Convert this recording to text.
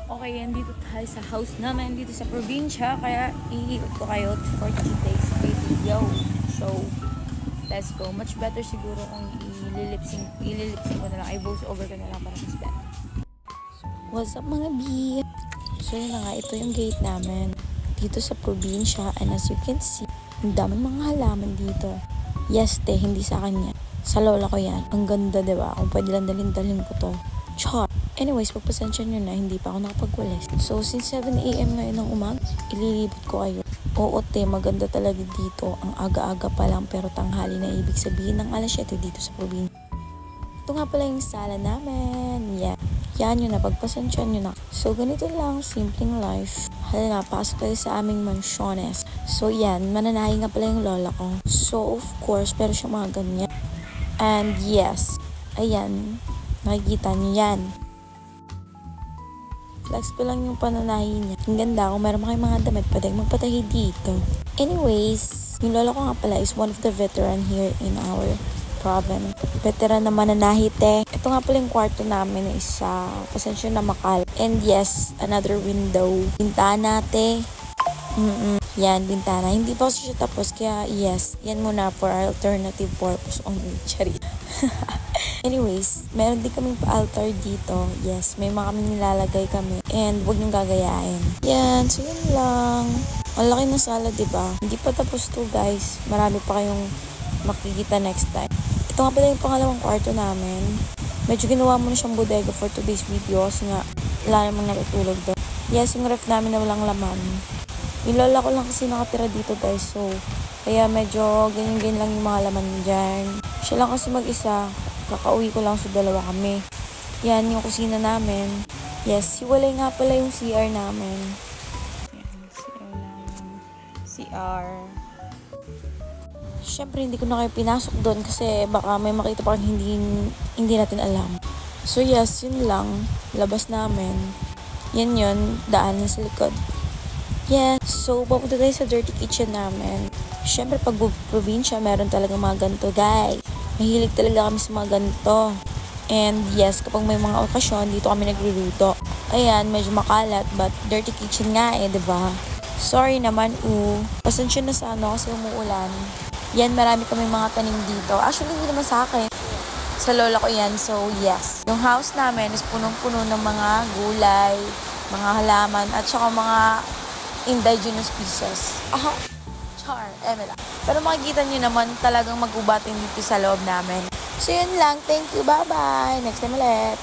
Okay, andito tayo sa house namin dito sa probinsya, kaya iikot ko kayo for today's video. So, let's go. Much better siguro kung ililipsing ko na lang, i voice over ko na lang para mas better. What's up mga B? So yun na nga, ito yung gate namin dito sa probinsya, and as you can see, ang daming mga halaman dito. Yes, hindi sa kanya. Sa lola ko yan. Ang ganda, diba? Kung pwede lang dalhin ko to. Char! Anyways, pagpasensya nyo na, hindi pa ako nakapagwalis. So, since 7 AM ngayon ng umaga, ililibot ko kayo. Oo, maganda talaga dito. Ang aga-aga pa lang, pero tanghali na ibig sabihin ng alas 7 dito sa probinsya. Ito nga pala yung sala namin. Yeah. Yan yun na, pagpasensya nyo na. So, ganito lang, simpleng life. Hala na, pasok kayo sa aming mansyones. So, yan, mananahi nga pala yung lola ko. So, of course, pero siya mga ganyan. And yes, ayan, nakikita nyo yan. Flex ko lang yung pananahi niya. Ang ganda, kung meron kayong mga damit, pwede magpatahi dito. Anyways, yung lola ko nga pala is one of the veteran here in our province. Veteran na mananahi, Ito nga pala yung kwarto namin, isa, pasensya na makal. And yes, another window. Bintana, Yan, bintana. Hindi pa kasi siya tapos, kaya yes, yan muna for alternative purpose only. Charit. Anyways, meron din kaming pa-altar dito. Yes, may mga kami nilalagay kami. And huwag niyong gagayain. Yan, so yun lang. Ang laki ng sala, diba? Hindi pa tapos to, guys. Marami pa kayong makikita next time. Ito nga pala yung pangalawang kwarto namin. Medyo ginawa mo na siyang bodega for today's video kasi nga wala namang natutulog doon. Yes, yung ref namin na walang laman. Yung lola ko lang kasi nakatira dito, guys. So, kaya medyo ganyan-ganyan lang yung mga laman dyan. Siya lang kasi mag-isa. Kakauwi ko lang sa dalawa kami. Yan, yung kusina namin. Yes, hiwalay nga pala yung CR namin. Yan, CR namin. CR. Siyempre, hindi ko na kayo pinasok doon kasi baka may makita pa hindi natin alam. So, yes, yun lang. Labas namin. Yan yun, daan sa likod. Yes, so papunta tayo sa dirty kitchen namin. Siyempre, pag probinsya, meron talagang mga ganito, guys. Mahilig talaga kami sa mga ganito. And yes, kapag may mga okasyon, dito kami nagluluto. Ayan, medyo makalat, but dirty kitchen nga diba? Sorry naman, pasensya na sa kasi umuulan. Yan, marami kami mga tanim dito. Actually, hindi naman sa akin. Sa lola ko yan, so yes. Yung house namin is punong-puno ng mga gulay, mga halaman, at saka mga indigenous species. Aha, char, Emela. Pero makikita nyo naman talagang magubating dito sa loob namin. So yun lang, thank you, bye-bye. Next time ulit.